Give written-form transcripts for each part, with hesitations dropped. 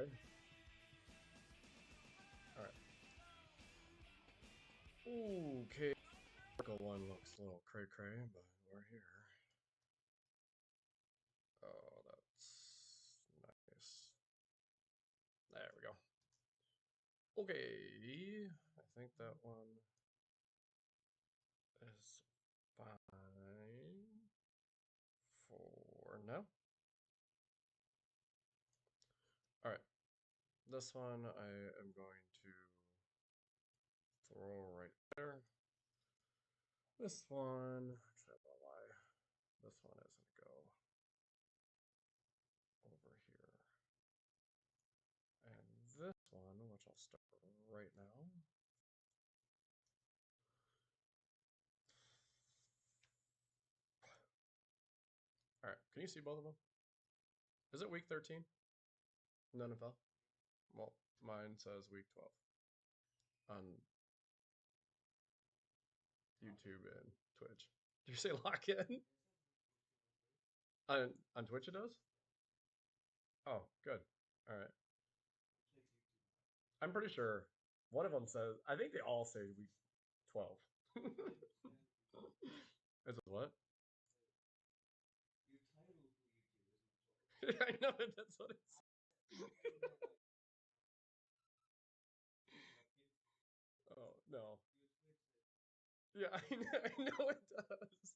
good. Alright. Okay. Circle one looks a little cray cray, but we're here. Oh, that's nice. There we go. Okay. I think that one is fine for now. Alright. This one I am going to throw right there. This one, actually, I don't know why this one isn't go over here. And this one, which I'll start right now. All right, can you see both of them? Is it week 13 in the NFL? Well, mine says week 12 on YouTube and Twitch. Did you say lock in? On Twitch it does? Oh, good. All right. I'm pretty sure one of them says, I think they all say week 12. Is it what? I know that's what it's. Oh no. Yeah, I know it does.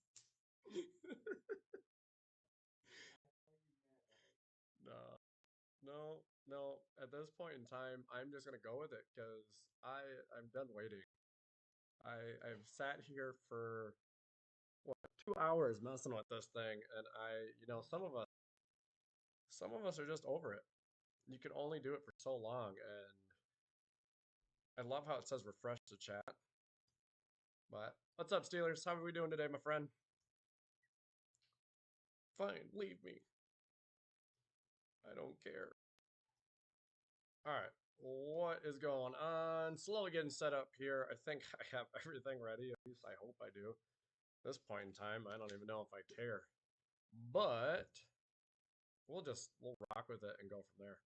No, no, no. At this point in time, I'm just gonna go with it because I'm done waiting. I've sat here for what 2 hours messing with this thing, and some of us are just over it. You can only do it for so long, and I love how it says refresh the chat. But what's up, Steelers? How are we doing today, my friend? Fine, leave me. I don't care. All right, what is going on? Slowly getting set up here. I think I have everything ready. At least I hope I do. At this point in time, I don't even know if I care. But we'll rock with it and go from there.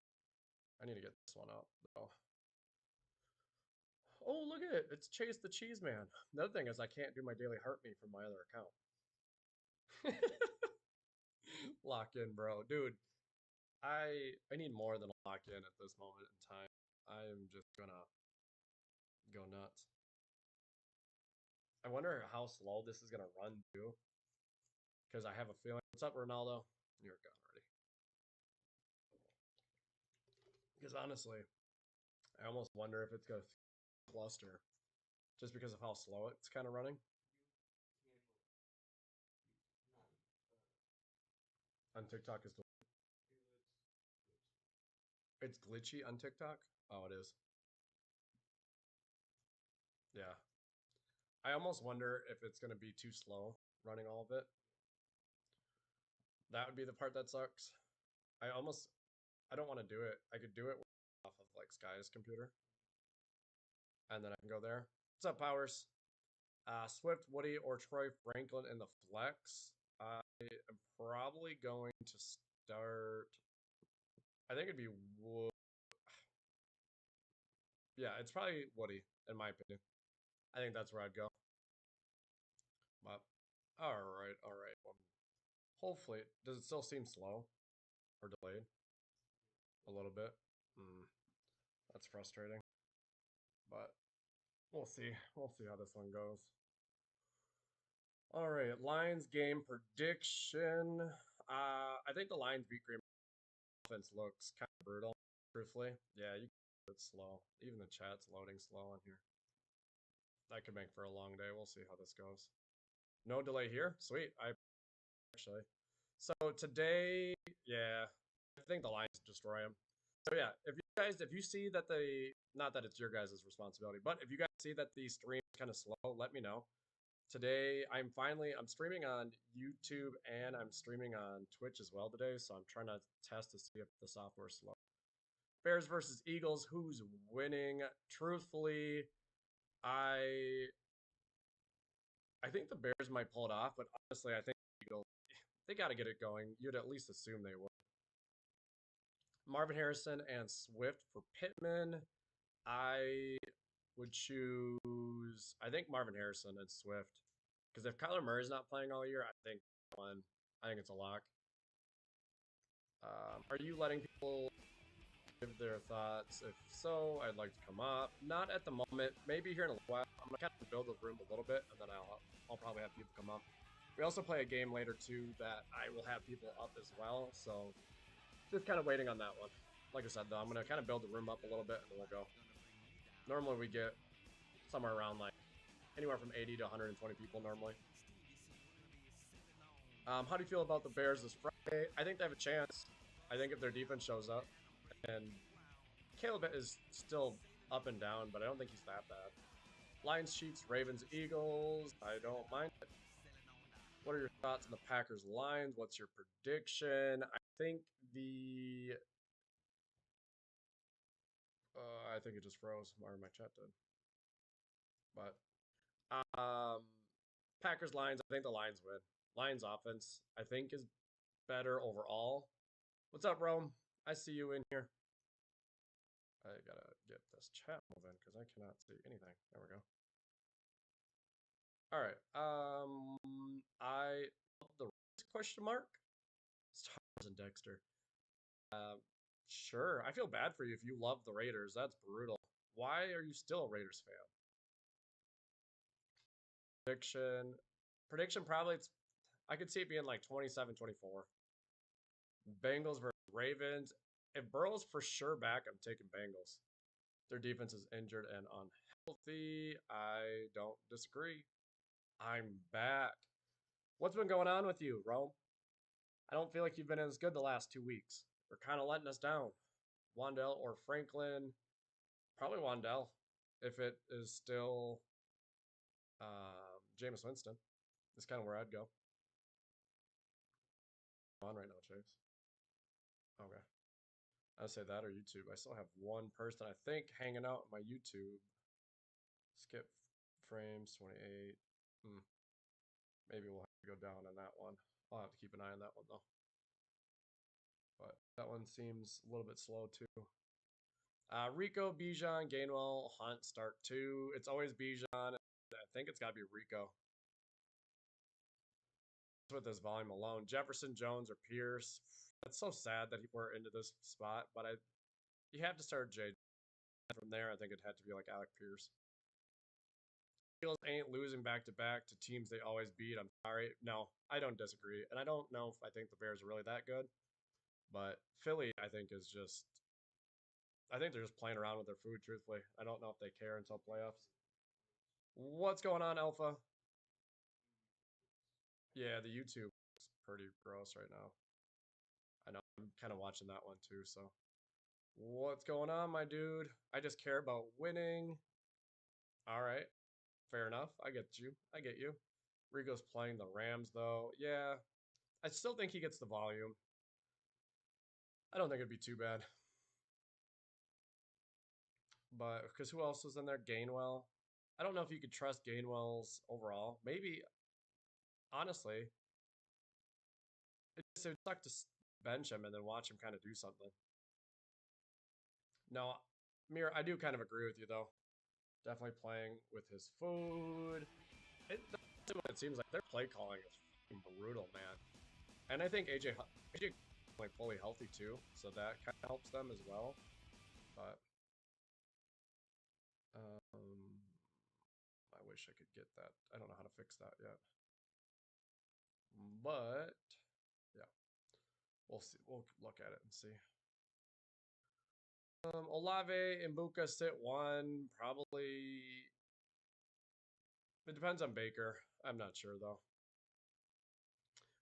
I need to get this one up though. Oh, look at it. It's Chase the Cheese Man. The other thing is I can't do my daily heart me from my other account. Lock in, bro. Dude, I need more than a lock in at this moment in time. I am just gonna go nuts. I wonder how slow this is gonna run too. Because I have a feeling. What's up, Ronaldo? You're gone already. Because honestly, I almost wonder if it's gonna cluster just because of how slow it's kind of running. On TikTok is it's glitchy on TikTok. Oh, it is. Yeah. I almost wonder if it's gonna be too slow running all of it. That would be the part that sucks. I don't want to do it. I could do it off of like Sky's computer, and then I can go there. What's up, Powers? Swift, Woody, or Troy Franklin in the flex. I am probably going to start. I think it'd be yeah, it's probably Woody in my opinion. I think that's where I'd go. But all right. Well, hopefully, does it still seem slow or delayed? A little bit. Hmm, that's frustrating. But we'll see. We'll see how this one goes. All right, Lions game prediction. I think the Lions beat Green Bay. Offense looks kind of brutal, truthfully. Yeah, it's slow. Even the chat's loading slow on here. That could make for a long day. We'll see how this goes. No delay here. Sweet. I actually. So today, yeah, I think the Lions destroy them. So yeah, if you see that not that it's your guys' responsibility, but if you guys see that the stream is kind of slow, let me know. Today, I'm streaming on YouTube and I'm streaming on Twitch as well today, so I'm trying to test to see if the software's slow. Bears versus Eagles, who's winning? Truthfully, I think the Bears might pull it off, but honestly, I think the Eagles they got to get it going. You'd at least assume they would. Marvin Harrison and Swift for Pittman. I would choose, I think Marvin Harrison and Swift. Because if Kyler Murray's not playing all year, I think it's a lock. Are you letting people give their thoughts? If so, I'd like to come up. Not at the moment. Maybe here in a while. I'm gonna kind of build the room a little bit, and then I'll probably have people come up. We also play a game later too that I will have people up as well. So just kind of waiting on that one. Like I said though, I'm gonna kind of build the room up a little bit, and then we'll go. Normally we get somewhere around like anywhere from 80 to 120 people normally. How do you feel about the Bears this Friday? I think they have a chance. I think if their defense shows up, and Caleb is still up and down, but I don't think he's that bad. Lions, Chiefs, Ravens, Eagles. I don't mind it. What are your thoughts on the Packers Lions? What's your prediction? I think it just froze. Or my chat did. But Packers Lions. I think the Lions win. Lions offense, I think, is better overall. What's up, Rome? I see you in here. I gotta get this chat moving because I cannot see anything. There we go. All right. I love the question mark. Stars and Dexter. Sure. I feel bad for you if you love the Raiders. That's brutal. Why are you still a Raiders fan? Prediction probably I could see it being like 27-24. Bengals versus Ravens. If Burrow's for sure back, I'm taking Bengals. Their defense is injured and unhealthy. I don't disagree. I'm back. What's been going on with you, Rome? I don't feel like you've been as good the last 2 weeks. You're kind of letting us down. Wandell or Franklin? Probably Wandell, if it is still Jameis Winston. That's kind of where I'd go. On right now, Chase. Okay. I'd say that or YouTube. I still have one person, I think, hanging out on my YouTube. Skip frames, 28. Maybe we'll have to go down on that one. I'll have to keep an eye on that one, though. But that one seems a little bit slow, too. Rico, Bijan, Gainwell, Hunt, start 2. It's always Bijan. I think it's got to be Rico. With this volume alone. Jefferson, Jones, or Pierce. It's so sad that we're into this spot, but you have to start Jay. From there, I think it had to be like Alec Pierce. Eagles ain't losing back-to-back to teams they always beat. I'm sorry. No, I don't disagree. And I don't know if I think the Bears are really that good. But Philly, I think, is just... I think they're just playing around with their food, truthfully. I don't know if they care until playoffs. What's going on, Alpha? Yeah, the YouTube is pretty gross right now. I know. I'm kind of watching that one, too, so... What's going on, my dude? I just care about winning. All right. Fair enough. I get you. I get you. Rigo's playing the Rams, though. Yeah. I still think he gets the volume. I don't think it'd be too bad. But, because who else was in there? Gainwell. I don't know if you could trust Gainwell's overall. Maybe, honestly, it would suck to bench him and then watch him kind of do something. No, Mir, I do kind of agree with you, though. Definitely playing with his food. It seems like their play calling is brutal, man. And I think AJ like fully healthy too, so that kind of helps them as well. But I wish I could get that. I don't know how to fix that yet. But yeah, we'll see. We'll look at it and see. Olave and Buka sit 1. Probably. It depends on Baker. I'm not sure though.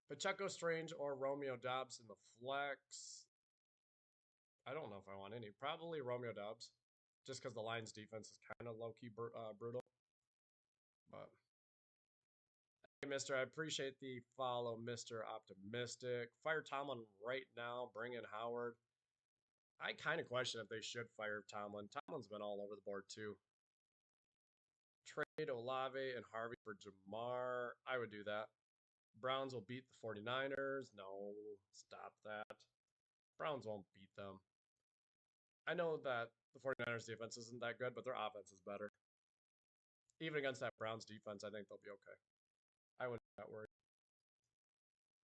Pacheco, Strange, or Romeo Doubs in the flex. I don't know if I want any. Probably Romeo Doubs, just because the Lions' defense is kind of low-key brutal. But hey, Mister, I appreciate the follow, Mr. Optimistic. Fire Tomlin right now. Bring in Howard. I kind of question if they should fire Tomlin. Tomlin's been all over the board too. Trade Olave and Harvey for Jamar. I would do that. Browns will beat the 49ers. No, stop that. Browns won't beat them. I know that the 49ers defense isn't that good, but their offense is better. Even against that Browns defense, I think they'll be okay. I wouldn't be that worried.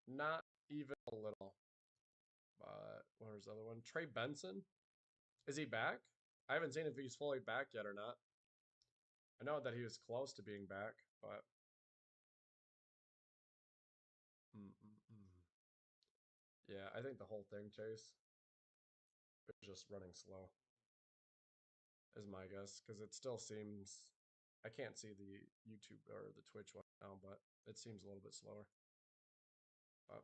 Not even a little. But where's the other one? Trey Benson? Is he back? I haven't seen if he's fully back yet or not. I know that he was close to being back, but yeah, I think the whole thing, Chase, is just running slow, is my guess, because it still seems. I can't see the YouTube or the Twitch one now, but it seems a little bit slower. But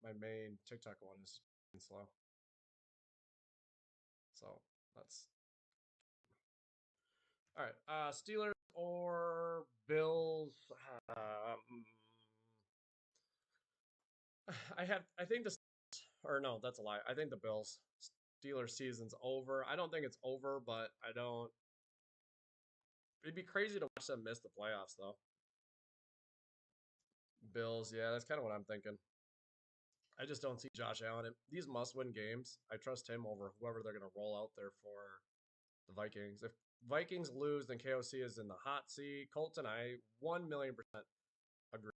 my main TikTok one is slow, so that's all right. Steelers or Bills? I think the or no, that's a lie. I think the Bills Steelers season's over. I don't think it's over, but I don't. It'd be crazy to watch them miss the playoffs though. Bills, yeah, that's kind of what I'm thinking. I just don't see Josh Allen in these must-win games. I trust him over whoever they're going to roll out there for the Vikings. If Vikings lose, then KOC is in the hot seat. Colton, I 1,000,000% agree.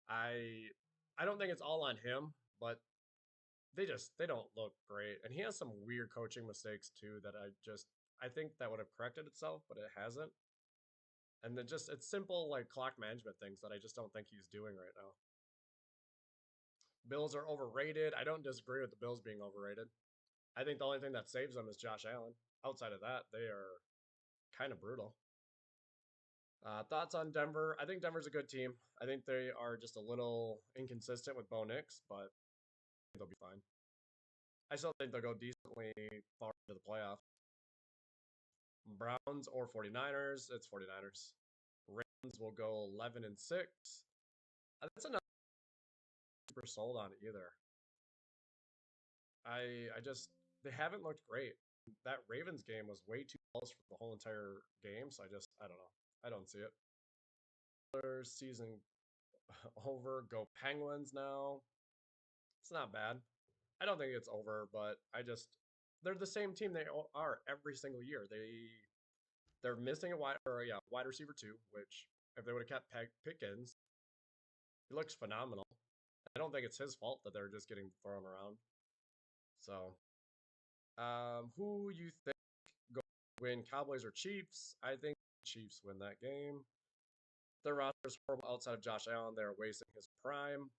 I don't think it's all on him, but they don't look great, and he has some weird coaching mistakes too that I think that would have corrected itself, but it hasn't. And then just it's simple like clock management things that I just don't think he's doing right now. Bills are overrated. I don't disagree with the Bills being overrated. I think the only thing that saves them is Josh Allen. Outside of that, they are kind of brutal. Thoughts on Denver? I think Denver's a good team. I think they are just a little inconsistent with Bo Nix, but they'll be fine. I still think they'll go decently far into the playoffs. Browns or 49ers? It's 49ers. Ravens will go 11-6. That's enough. Super sold on it either. I just they haven't looked great. That Ravens game was way too close for the whole entire game, so I don't know. I don't see it. Season over. Go Penguins now. It's not bad. I don't think it's over, but they're the same team they are every single year. They're missing a wide receiver too, which if they would have kept Pickens, he looks phenomenal. I don't think it's his fault that they're just getting thrown around. So, who you think go win, Cowboys or Chiefs? I think Chiefs win that game. Their roster's horrible outside of Josh Allen. They're wasting his prime.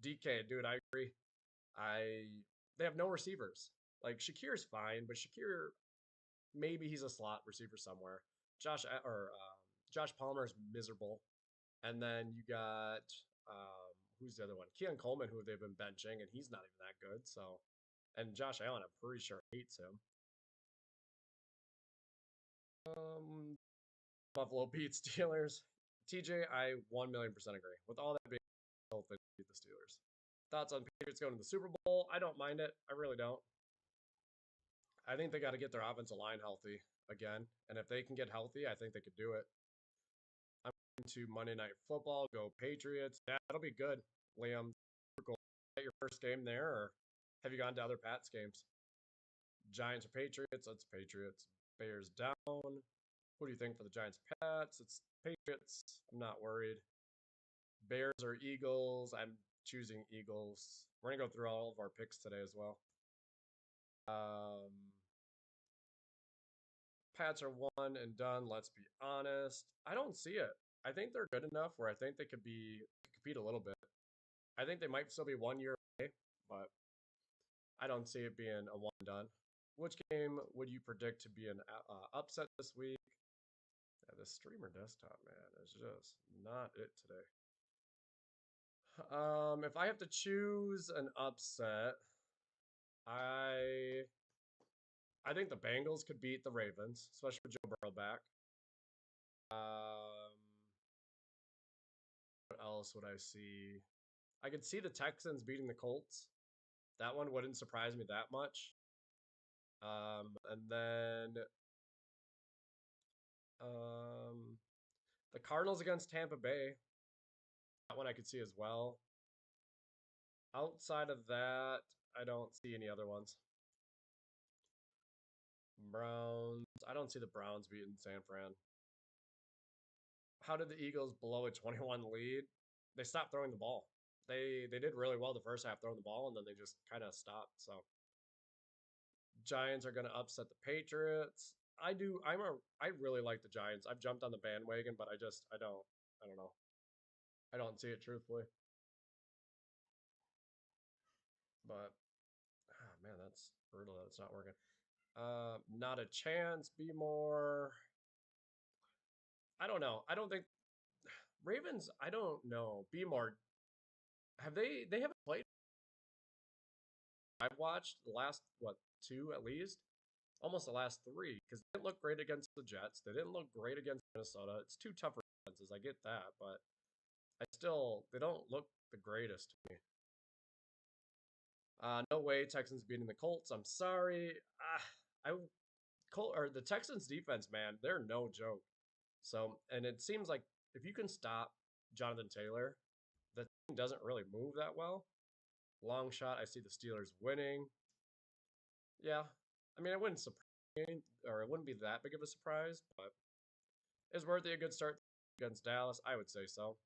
DK, dude, I agree. They have no receivers. Like Shakir's fine, but Shakir maybe he's a slot receiver somewhere. Josh Palmer is miserable, and then you got who's the other one? Keon Coleman, who they've been benching, and he's not even that good. So, and Josh Allen, I'm pretty sure hates him. Buffalo beat Steelers. TJ, I 1,000,000% agree. With all that being said, they beat the Steelers. Thoughts on Patriots going to the Super Bowl? I don't mind it. I really don't. I think they got to get their offensive line healthy again, and if they can get healthy, I think they could do it. I'm into Monday Night Football. Go Patriots. Yeah, that'll be good. Liam, cool. Is that your first game there, or have you gone to other Pats games? Giants or Patriots? That's Patriots. Bears down. What do you think for the Giants Pats? It's Patriots. I'm not worried. Bears or Eagles? I'm choosing Eagles. We're gonna go through all of our picks today as well. Pats are one and done. Let's be honest. I don't see it. I think they're good enough where I think they could compete a little bit. I think they might still be 1 year away, but I don't see it being a one and done. Which game would you predict to be an upset this week? Yeah, the streamer desktop, man, is just not it today. If I have to choose an upset, I think the Bengals could beat the Ravens, especially with Joe Burrow back. What else would I see? I could see the Texans beating the Colts. That one wouldn't surprise me that much. And then the Cardinals against Tampa Bay. That one I could see as well. Outside of that, I don't see any other ones. Browns. I don't see the Browns beating San Fran. How did the Eagles blow a 21 lead? They stopped throwing the ball. They did really well the first half throwing the ball, and then they just kind of stopped. So Giants are going to upset the Patriots. I really like the Giants. I've jumped on the bandwagon, but I don't know. I don't see it truthfully. But man, that's brutal that it's not working. Not a chance. Be more. I don't know. I don't think Ravens. I don't know. Be more. Have they? They haven't played. I've watched the last what two at least, almost the last three because they didn't look great against the Jets. They didn't look great against Minnesota. It's two tougher defenses. I get that, but I still they don't look the greatest to me. No way Texans beating the Colts. I'm sorry. I Colt or the Texans defense, man, they're no joke. So, and it seems like if you can stop Jonathan Taylor, the team doesn't really move that well. Long shot, I see the Steelers winning. Yeah, I mean, it wouldn't surprise me, or it wouldn't be that big of a surprise, but is Worthy a good start against Dallas? I would say so.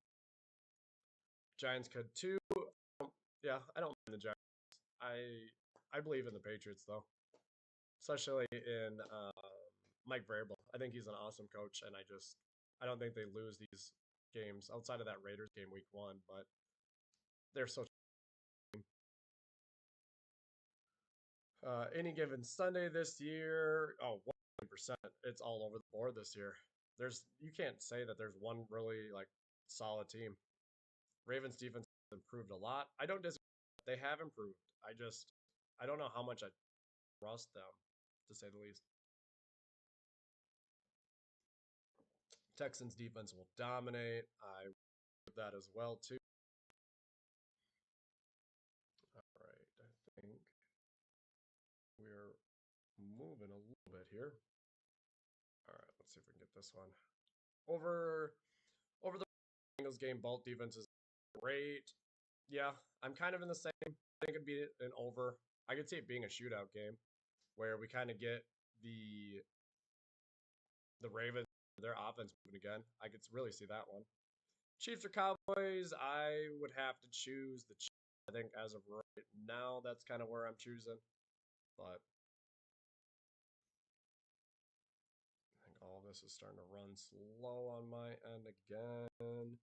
Giants could too. Yeah, I don't mind the Giants. I believe in the Patriots though, especially in Mike Vrabel. I think he's an awesome coach, and I don't think they lose these games outside of that Raiders game week 1, but they're so. Any given Sunday this year, oh, 100%. It's all over the board this year. You can't say that there's one really like solid team. Ravens defense has improved a lot. I don't disagree. They have improved. I don't know how much I trust them, to say the least. Texans defense will dominate. I that as well too. All right, I think we're moving a little bit here. All right, let's see if we can get this one over the Bengals game. Both defenses great. Yeah, I'm kind of in the same. I think it'd be an over. I could see it being a shootout game where we kind of get the Ravens their offense moving again. I could really see that one. Chiefs or Cowboys? I would have to choose the Chiefs. I think as of right now, that's kind of where I'm choosing. But I think all of this is starting to run slow on my end again.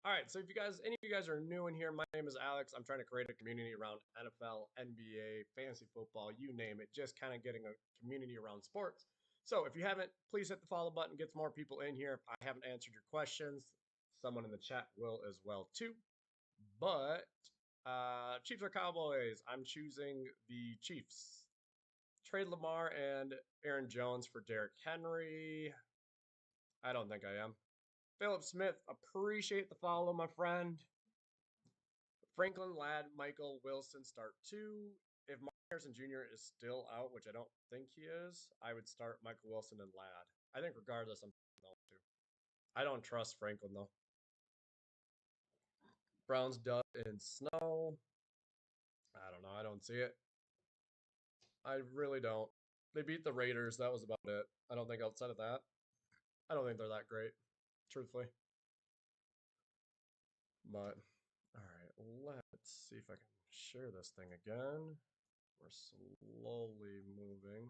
All right, so if any of you guys are new in here, my name is Alex. I'm trying to create a community around NFL, NBA, fantasy football, you name it, just kind of getting a community around sports. So if you haven't, please hit the follow button, get more people in here. If I haven't answered your questions, someone in the chat will as well too. But Chiefs or Cowboys, I'm choosing the Chiefs. Trade Lamar and Aaron Jones for Derrick Henry. I don't think I am. Philip Smith, appreciate the follow, my friend. Franklin Ladd, Michael Wilson, start 2. If Mark Harrison Jr. is still out, which I don't think he is, I would start Michael Wilson and Ladd. I think regardless, I'm those 2. I don't trust Franklin, though. Browns dub in snow. I don't know. I don't see it. I really don't. They beat the Raiders. That was about it. I don't think outside of that, I don't think they're that great, truthfully. But, all right, let's see if I can share this thing again. We're slowly moving.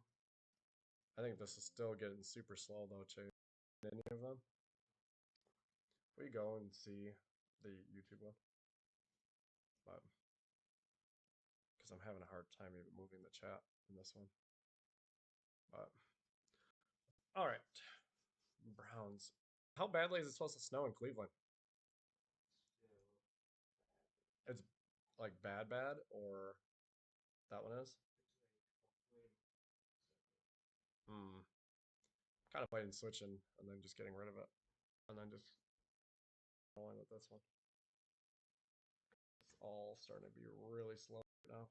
I think this is still getting super slow, though, Chase. Any of them? We go and see the YouTube one. But, because I'm having a hard time even moving the chat in this one. But, all right. Browns. How badly is it supposed to snow in Cleveland? It's like bad, or that one is? Kind of playing switching and then just getting rid of it. And then just going with this one. It's all starting to be really slow right now.